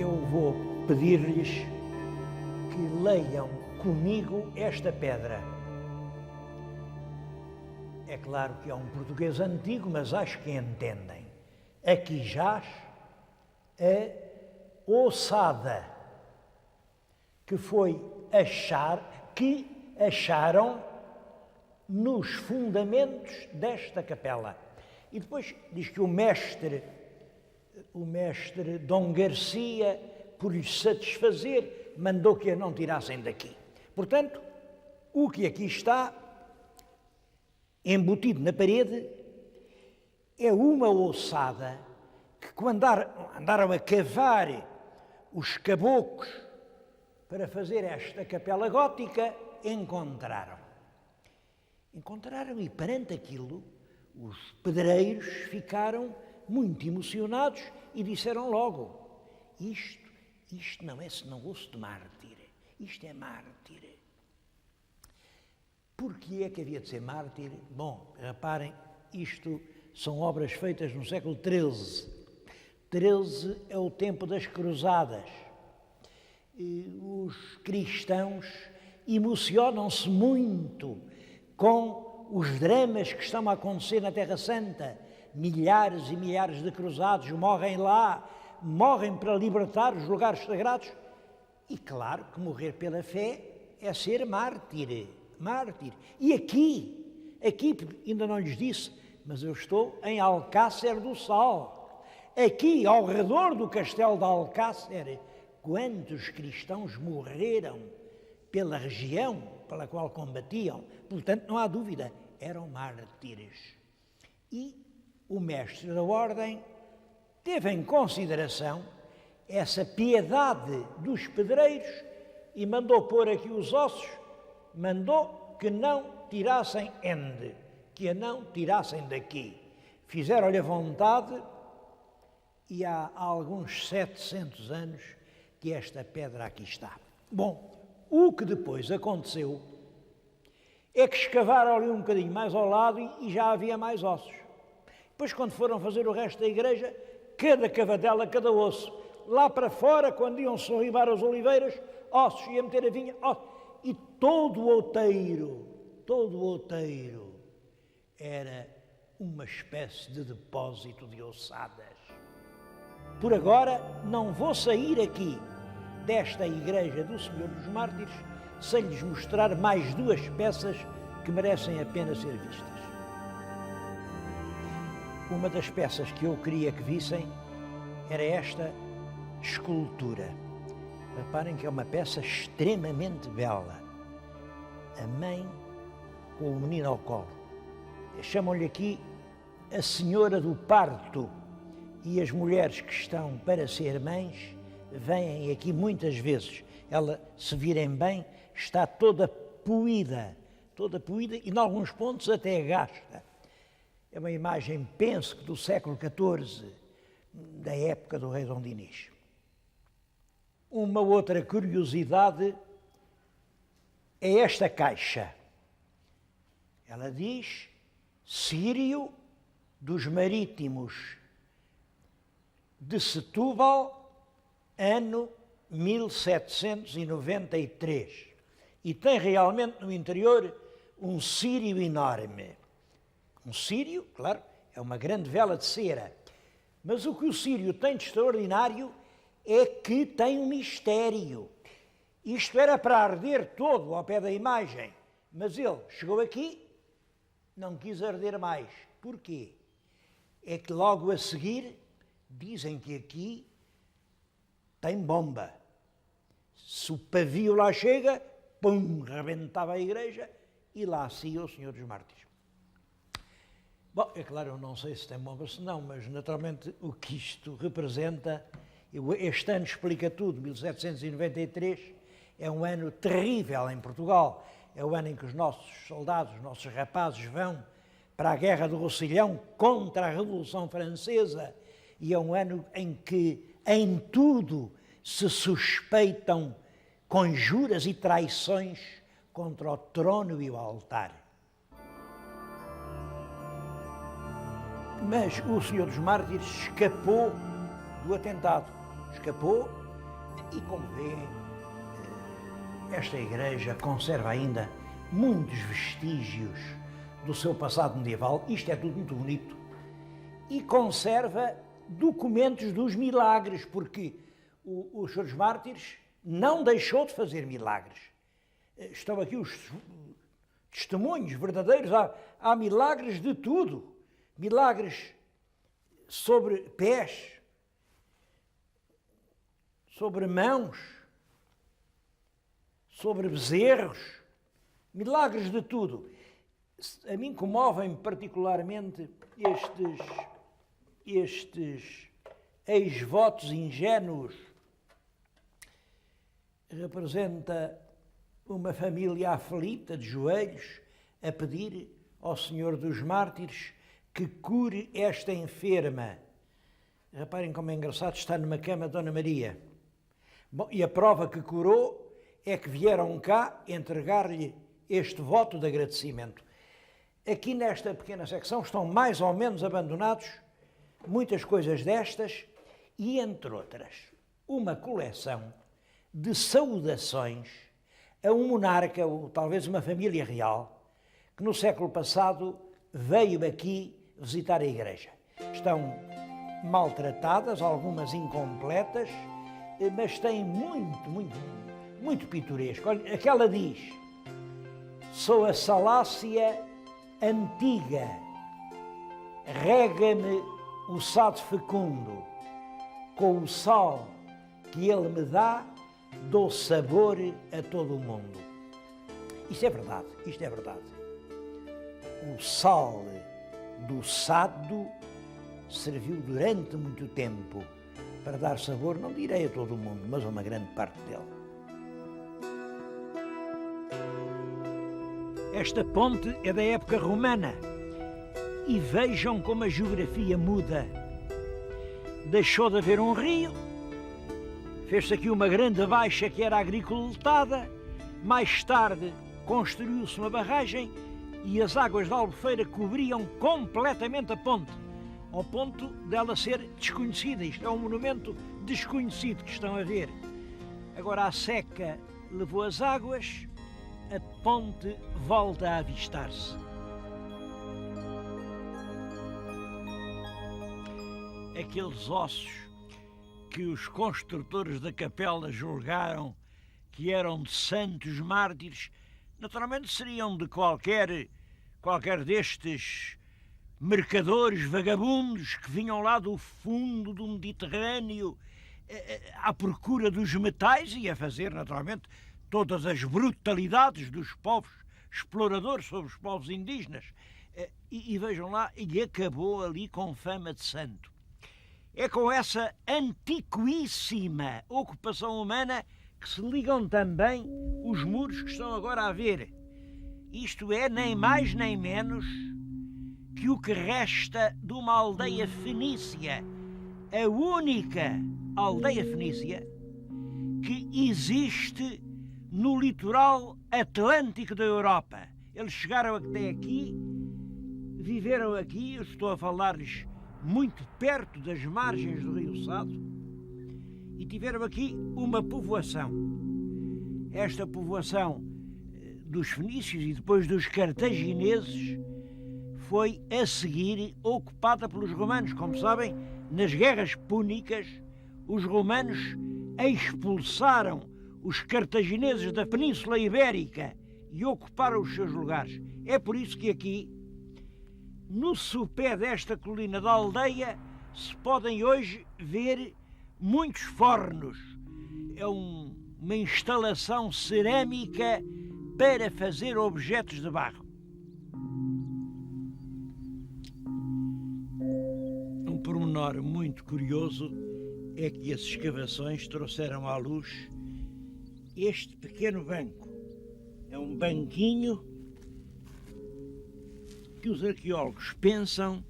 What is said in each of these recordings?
eu vou pedir-lhes que leiam comigo esta pedra. É claro que é um português antigo, mas acho que entendem. Aqui jaz a ossada que acharam nos fundamentos desta capela. E depois diz que o mestre Dom Garcia, por lhes satisfazer, mandou que a não tirassem daqui. Portanto, o que aqui está embutido na parede é uma ossada que, quando andaram a cavar os caboclos para fazer esta capela gótica, encontraram e perante aquilo os pedreiros ficaram muito emocionados e disseram logo: isto não é senão osso de mártir, isto é mártir. Porquê é que havia de ser mártir? Bom, reparem, isto são obras feitas no século XIII. XIII é o tempo das cruzadas. Os cristãos emocionam-se muito com os dramas que estão a acontecer na Terra Santa. Milhares e milhares de cruzados morrem lá, morrem para libertar os lugares sagrados. E claro que morrer pela fé é ser mártir. E aqui, ainda não lhes disse, mas eu estou em Alcácer do Sal. Aqui, ao redor do castelo de Alcácer, quantos cristãos morreram pela região pela qual combatiam. Portanto, não há dúvida, eram mártires. E o mestre da ordem teve em consideração essa piedade dos pedreiros e mandou pôr aqui os ossos, mandou que não tirassem que a não tirassem daqui. Fizeram-lhe a vontade e há alguns 700 anos que esta pedra aqui está. Bom, o que depois aconteceu é que escavaram ali um bocadinho mais ao lado e já havia mais ossos. Depois, quando foram fazer o resto da igreja, cada cavadela, cada osso, lá para fora, quando iam sorribar as oliveiras, ossos, ia meter a vinha, ossos. E todo o outeiro era uma espécie de depósito de ossadas. Por agora, não vou sair aqui desta igreja do Senhor dos Mártires sem lhes mostrar mais duas peças que merecem a pena ser vistas. Uma das peças que eu queria que vissem era esta escultura. Reparem que é uma peça extremamente bela. A mãe com o menino ao colo. Chamam-lhe aqui a Senhora do Parto. E as mulheres que estão para ser mães vêm aqui muitas vezes. Ela, se virem bem, está toda poída e, em alguns pontos, até gasta. É uma imagem, penso que do século XIV, da época do rei Dom Dinis. Uma outra curiosidade é esta caixa. Ela diz: Círio dos Marítimos de Setúbal, ano 1793. E tem realmente no interior um círio enorme. Um círio, claro, é uma grande vela de cera. Mas o que o círio tem de extraordinário é que tem um mistério. Isto era para arder todo ao pé da imagem, mas ele chegou aqui, não quis arder mais. Porquê? É que logo a seguir dizem que aqui tem bomba. Se o pavio lá chega, pum, rebentava a igreja e lá se ia o Senhor dos Mártires. Bom, é claro, eu não sei se tem bomba ou se não, mas naturalmente o que isto representa, este ano explica tudo. 1793 é um ano terrível em Portugal. É o ano em que os nossos soldados, os nossos rapazes vão para a Guerra do Roussillon contra a Revolução Francesa, e é um ano em que em tudo se suspeitam conjuras e traições contra o trono e o altar. Mas o Senhor dos Mártires escapou do atentado. Escapou E como vê, esta igreja conserva ainda muitos vestígios do seu passado medieval, isto é tudo muito bonito, e conserva documentos dos milagres, porque o Senhor dos Mártires não deixou de fazer milagres. Estão aqui os testemunhos verdadeiros, há milagres de tudo, milagres sobre pés, sobre mãos, sobre bezerros, milagres de tudo. A mim comovem particularmente estes ex-votos ingênuos. Representa uma família aflita, de joelhos, a pedir ao Senhor dos Mártires que cure esta enferma. Reparem como é engraçado, está numa cama Dona Maria. Bom, e a prova que curou é que vieram cá entregar-lhe este voto de agradecimento. Aqui nesta pequena secção estão mais ou menos abandonados muitas coisas destas e, entre outras, uma coleção de saudações a um monarca, ou talvez uma família real, que no século passado veio aqui visitar a igreja. Estão maltratadas, algumas incompletas, mas têm muito pitoresco. Olha, aquela diz: sou a Salácia antiga, rega-me o sado fecundo, com o sal que ele me dá, dou sabor a todo o mundo. Isto é verdade, isto é verdade. O sal do sado serviu durante muito tempo para dar sabor, não direi a todo o mundo, mas a uma grande parte dele. Esta ponte é da época romana e vejam como a geografia muda. Deixou de haver um rio, fez-se aqui uma grande baixa que era agricultada, mais tarde construiu-se uma barragem e as águas da Albufeira cobriam completamente a ponte, ao ponto dela ser desconhecida. Isto é um monumento desconhecido que estão a ver. Agora a seca levou as águas, a ponte volta a avistar-se. Aqueles ossos que os construtores da capela julgaram que eram de santos mártires, naturalmente seriam de qualquer destes mercadores vagabundos que vinham lá do fundo do Mediterrâneo à procura dos metais e a fazer, naturalmente, todas as brutalidades dos povos exploradores sobre os povos indígenas. E vejam lá, e acabou ali com fama de santo. É com essa antiquíssima ocupação humana que se ligam também os muros que estão agora a ver. Isto é nem mais nem menos que o que resta de uma aldeia fenícia, a única aldeia fenícia que existe no litoral atlântico da Europa. Eles chegaram até aqui, viveram aqui, eu estou a falar-lhes muito perto das margens do Rio Sado, e tiveram aqui uma povoação. Esta povoação dos fenícios e depois dos cartagineses foi a seguir ocupada pelos romanos. Como sabem, nas guerras púnicas, os romanos expulsaram os cartagineses da Península Ibérica e ocuparam os seus lugares. É por isso que aqui, no sopé desta colina da aldeia, se podem hoje ver muitos fornos. É uma instalação cerâmica para fazer objetos de barro. Um pormenor muito curioso é que as escavações trouxeram à luz este pequeno banco. É um banquinho que os arqueólogos pensam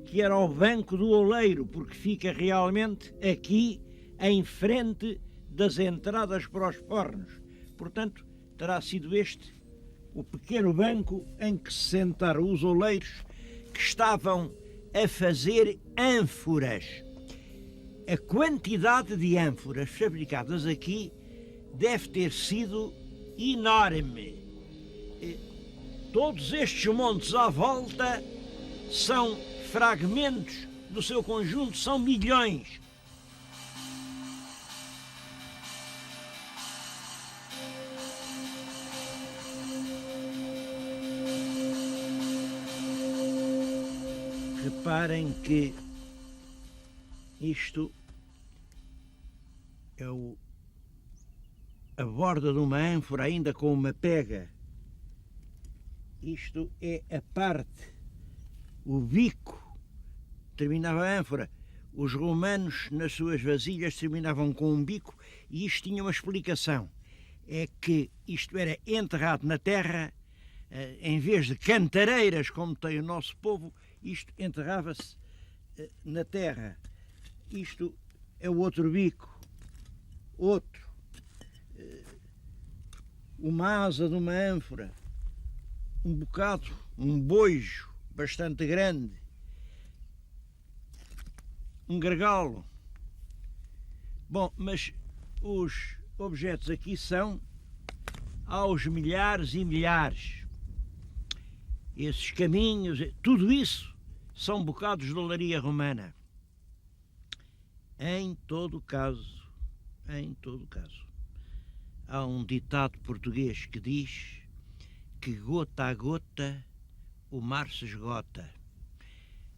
que era o banco do oleiro, porque fica realmente aqui em frente das entradas para os fornos. Portanto, terá sido este o pequeno banco em que se sentaram os oleiros que estavam a fazer ânforas. a quantidade de ânforas fabricadas aqui deve ter sido enorme. Todos estes montes à volta são fragmentos do seu conjunto, são milhões. Reparem que isto é a borda de uma ânfora ainda com uma pega. Isto é a parte, o bico, terminava a ânfora. Os romanos, nas suas vasilhas, terminavam com um bico, e isto tinha uma explicação. É que isto era enterrado na terra, em vez de cantareiras, como tem o nosso povo, isto enterrava-se na terra. Isto é o outro bico, outro. Uma asa de uma ânfora, um bocado, um bojo bastante grande, um gargalo. Bom, mas os objetos aqui são aos milhares e milhares. Esses caminhos, tudo isso são bocados de olaria romana. Em todo caso, há um ditado português que diz que gota a gota o mar se esgota.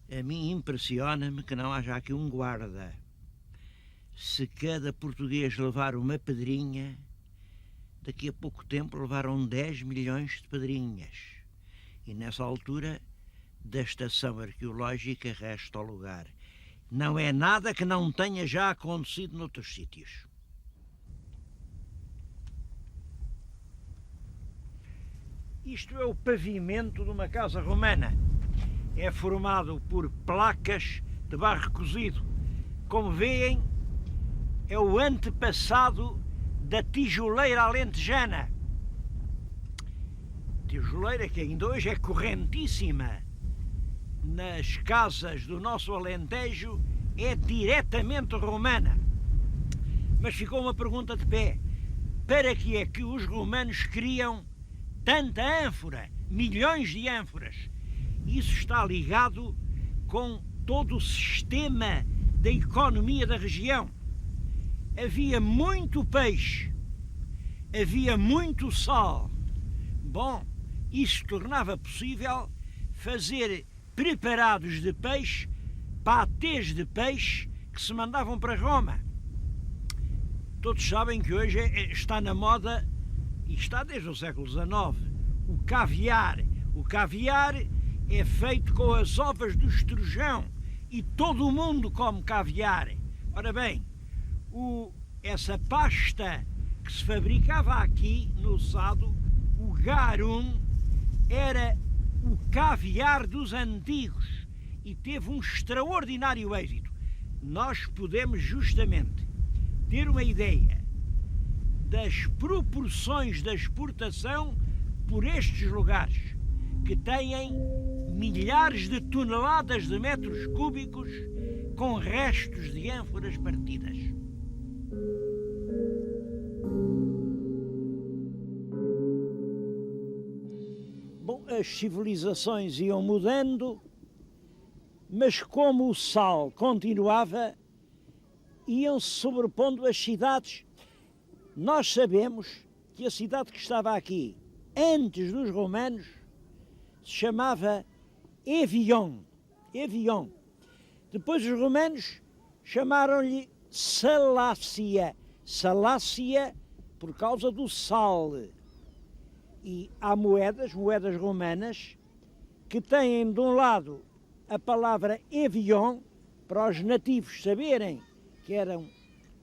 A mim impressiona-me que não haja aqui um guarda. Se cada português levar uma pedrinha, daqui a pouco tempo levaram 10 milhões de pedrinhas. E nessa altura da estação arqueológica resta o lugar. Não é nada que não tenha já acontecido noutros sítios. Isto é o pavimento de uma casa romana. É formado por placas de barro cozido. Como veem, é o antepassado da tijoleira alentejana. Tijoleira que ainda hoje é correntíssima nas casas do nosso Alentejo, é diretamente romana. Mas ficou uma pergunta de pé: para que é que os romanos queriam tanta ânfora, milhões de ânforas? Isso está ligado com todo o sistema da economia da região. Havia muito peixe, havia muito sal. Bom, isso tornava possível fazer preparados de peixe, patês de peixe, que se mandavam para Roma. Todos sabem que hoje está na moda, e está desde o século XIX, o caviar. O caviar é feito com as ovas do esturjão, e todo o mundo come caviar. Ora bem, essa pasta que se fabricava aqui no Sado, o garum, era o caviar dos antigos e teve um extraordinário êxito. Nós podemos justamente ter uma ideia das proporções da exportação por estes lugares, que têm milhares de toneladas de metros cúbicos com restos de ânforas partidas. Bom, as civilizações iam mudando, mas como o sal continuava, iam-se sobrepondo as cidades. Nós sabemos que a cidade que estava aqui antes dos romanos se chamava Evion. Depois os romanos chamaram-lhe Salácia. Salácia por causa do sal. E há moedas romanas, que têm de um lado a palavra Evion, para os nativos saberem que eram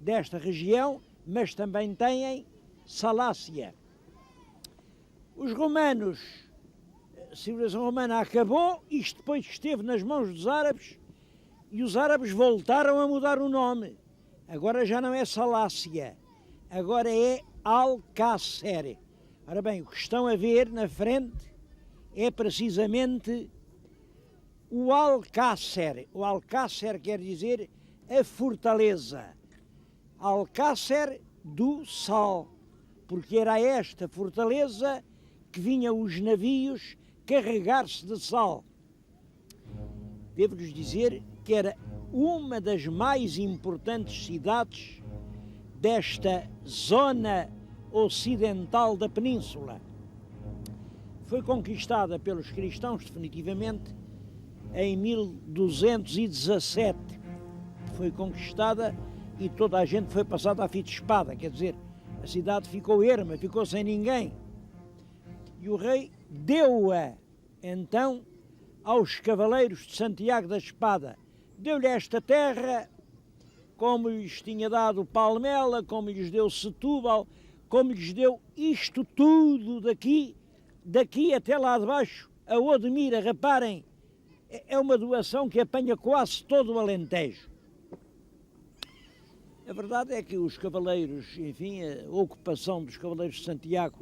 desta região, mas também têm Salácia. Os romanos, a civilização romana acabou, isto depois esteve nas mãos dos árabes, e os árabes voltaram a mudar o nome. Agora já não é Salácia, agora é Alcácer. Ora bem, o que estão a ver na frente é precisamente o Alcácer. O Alcácer quer dizer a fortaleza Alcácer do Sal, porque era a esta fortaleza que vinham os navios carregar-se de sal. Devo-lhes dizer que era uma das mais importantes cidades desta zona ocidental da península. Foi conquistada pelos cristãos definitivamente em 1217. Foi conquistada e toda a gente foi passada à fita de espada, quer dizer, a cidade ficou erma, ficou sem ninguém. E o rei deu-a então aos cavaleiros de Santiago da Espada. Deu-lhe esta terra, como lhes tinha dado Palmela, como lhes deu Setúbal, como lhes deu isto tudo daqui até lá de baixo, a Odmira. Reparem, é uma doação que apanha quase todo o Alentejo. A verdade é que os cavaleiros, enfim, a ocupação dos cavaleiros de Santiago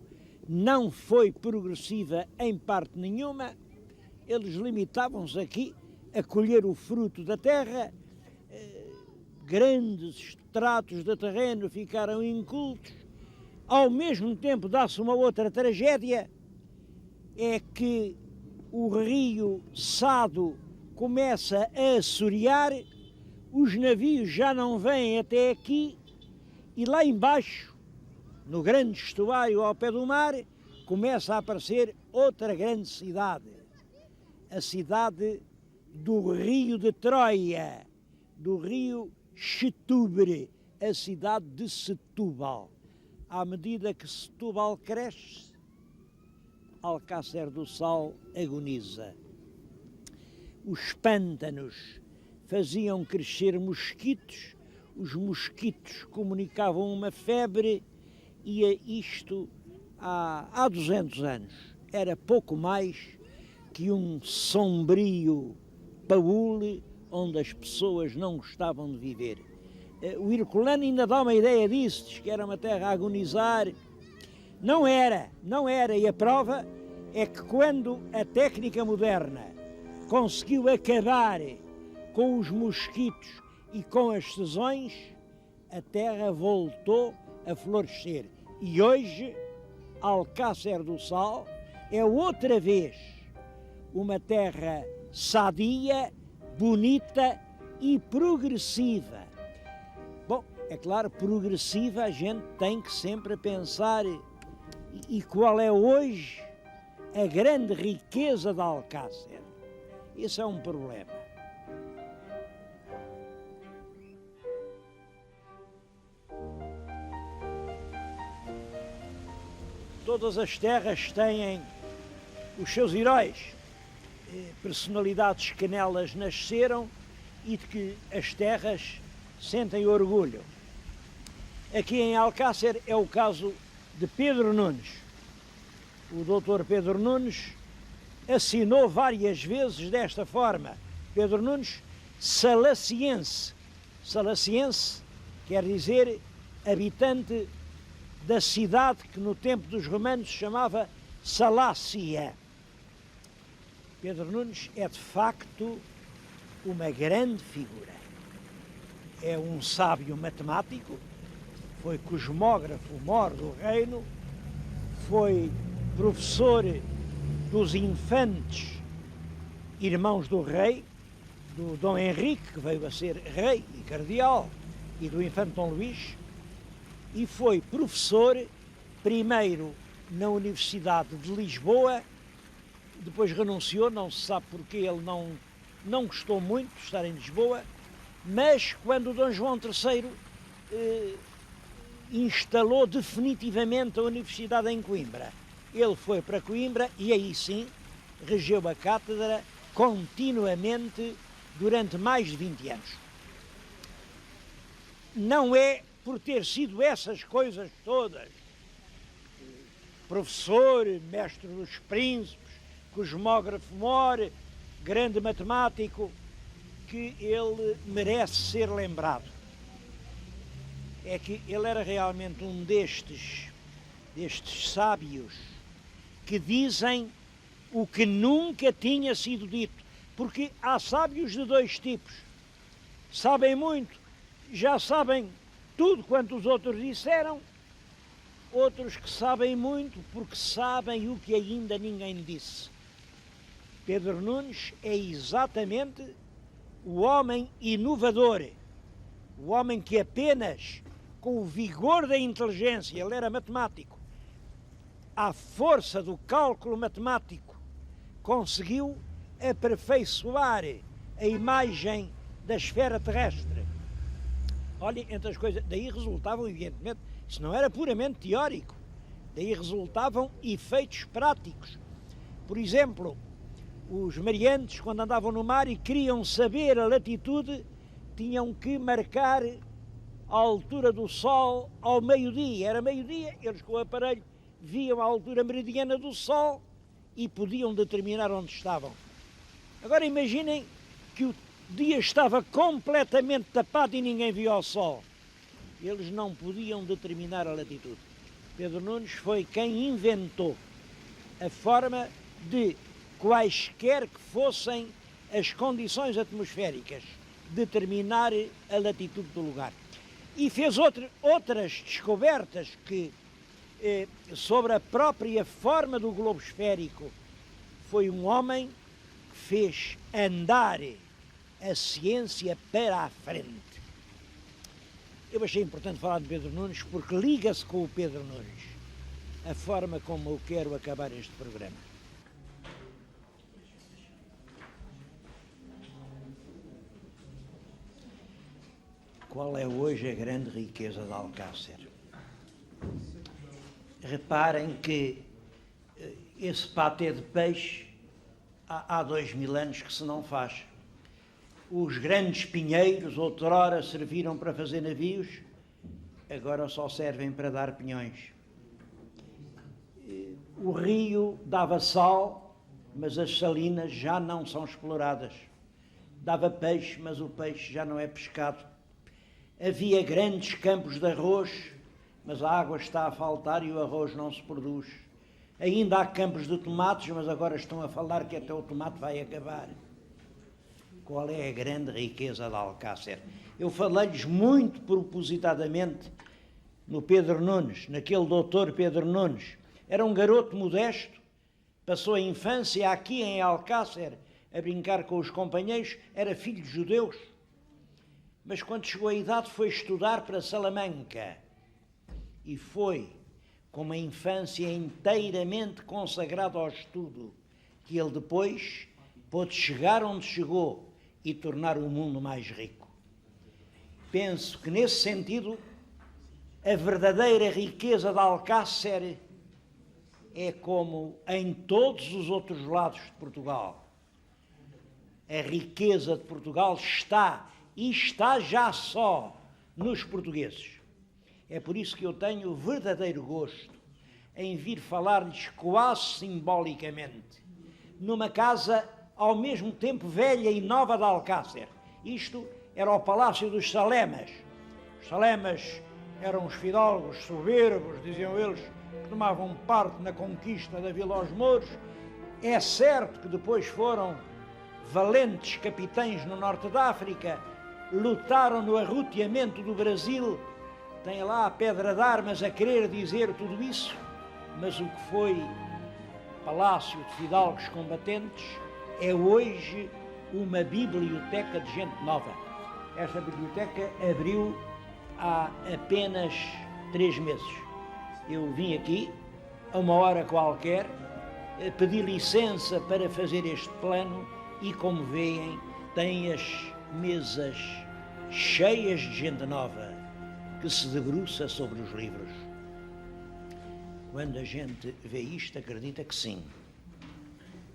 não foi progressiva em parte nenhuma. Eles limitavam-se aqui a colher o fruto da terra. Grandes estratos de terreno ficaram incultos. Ao mesmo tempo, dá-se uma outra tragédia, é que o rio Sado começa a assorear, os navios já não vêm até aqui, e lá embaixo, no grande estuário ao pé do mar, começa a aparecer outra grande cidade, a cidade do rio de Troia, do rio Setúbal, a cidade de Setúbal. À medida que Setúbal cresce, Alcácer do Sal agoniza. Os pântanos faziam crescer mosquitos, os mosquitos comunicavam uma febre, e isto há 200 anos era pouco mais que um sombrio paúle onde as pessoas não gostavam de viver. O Herculano ainda dá uma ideia disso, diz que era uma terra a agonizar. Não era, e a prova é que quando a técnica moderna conseguiu acabar com os mosquitos e com as sezões, a terra voltou a florescer. E hoje, Alcácer do Sal é outra vez uma terra sadia, bonita e progressiva. Bom, é claro, progressiva a gente tem que sempre pensar e qual é hoje a grande riqueza de Alcácer. Isso é um problema. Todas as terras têm os seus heróis, personalidades que nelas nasceram e de que as terras sentem orgulho. Aqui em Alcácer é o caso de Pedro Nunes. O doutor Pedro Nunes assinou várias vezes desta forma. Pedro Nunes, salaciense. Salaciense quer dizer habitante da cidade que no tempo dos romanos se chamava Salácia. Pedro Nunes é de facto uma grande figura. É um sábio matemático, foi cosmógrafo mor do reino, foi professor dos infantes irmãos do rei, do Dom Henrique, que veio a ser rei e cardeal, e do infante Dom Luís, e foi professor primeiro na Universidade de Lisboa, depois renunciou, não se sabe porque ele não gostou muito de estar em Lisboa, mas quando o Dom João III instalou definitivamente a Universidade em Coimbra, ele foi para Coimbra e aí sim regeu a cátedra continuamente durante mais de 20 anos. Não é por ter sido essas coisas todas, professor, mestre dos príncipes, cosmógrafo mor, grande matemático, que ele merece ser lembrado. É que ele era realmente um destes sábios que dizem o que nunca tinha sido dito, porque há sábios de dois tipos. sabem muito, já sabem tudo quanto os outros disseram, outros que sabem muito porque sabem o que ainda ninguém disse. Pedro Nunes é exatamente o homem inovador, o homem que apenas com o vigor da inteligência, ele era matemático, à força do cálculo matemático, conseguiu aperfeiçoar a imagem da esfera terrestre. Olhem, entre as coisas, daí resultavam, evidentemente, isso não era puramente teórico, daí resultavam efeitos práticos. Por exemplo, os mariantes, quando andavam no mar e queriam saber a latitude, tinham que marcar a altura do Sol ao meio-dia. Era meio-dia, eles com o aparelho viam a altura meridiana do Sol e podiam determinar onde estavam. Agora imaginem que o dia estava completamente tapado e ninguém via o Sol. Eles não podiam determinar a latitude. Pedro Nunes foi quem inventou a forma de, quaisquer que fossem as condições atmosféricas, determinar a latitude do lugar. E fez outras descobertas que, sobre a própria forma do globo esférico. Foi um homem que fez andar a ciência para a frente. Eu achei importante falar de Pedro Nunes porque liga-se com o Pedro Nunes a forma como eu quero acabar este programa. Qual é hoje a grande riqueza de Alcácer? Reparem que esse patê de peixe há 2000 anos que se não faz. Os grandes pinheiros outrora serviram para fazer navios, agora só servem para dar pinhões. O rio dava sal, mas as salinas já não são exploradas. Dava peixe, mas o peixe já não é pescado. Havia grandes campos de arroz, mas a água está a faltar e o arroz não se produz. Ainda há campos de tomates, mas agora estão a falar que até o tomate vai acabar. Qual é a grande riqueza de Alcácer? Eu falei-lhes muito propositadamente no Pedro Nunes, naquele doutor Pedro Nunes. Era um garoto modesto, passou a infância aqui em Alcácer a brincar com os companheiros, era filho de judeus. Mas quando chegou à idade foi estudar para Salamanca e foi com uma infância inteiramente consagrada ao estudo que ele depois pôde chegar onde chegou e tornar o mundo mais rico. Penso que nesse sentido a verdadeira riqueza de Alcácer é como em todos os outros lados de Portugal. A riqueza de Portugal está já só nos portugueses. É por isso que eu tenho verdadeiro gosto em vir falar-lhes quase simbolicamente numa casa ao mesmo tempo velha e nova de Alcácer. Isto era o Palácio dos Salemas. Os Salemas eram os fidalgos soberbos, diziam eles, que tomavam parte na conquista da Vila aos Mouros. É certo que depois foram valentes capitães no norte da África, lutaram no arroteamento do Brasil, tem lá a pedra de armas a querer dizer tudo isso, mas o que foi Palácio de Fidalgos Combatentes é hoje uma biblioteca de gente nova. Esta biblioteca abriu há apenas 3 meses. Eu vim aqui, a uma hora qualquer, pedi licença para fazer este plano e, como veem, tem as mesas cheias de gente nova que se debruça sobre os livros. Quando a gente vê isto, acredita que sim,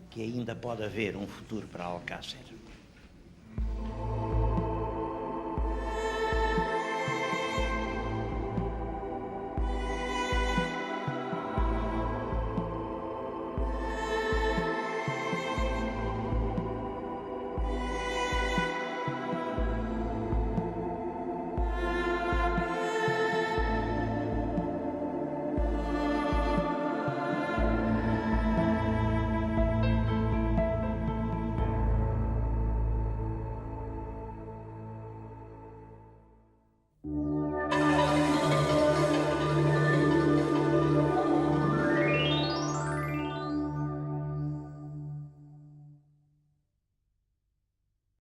que ainda pode haver um futuro para Alcácer. Música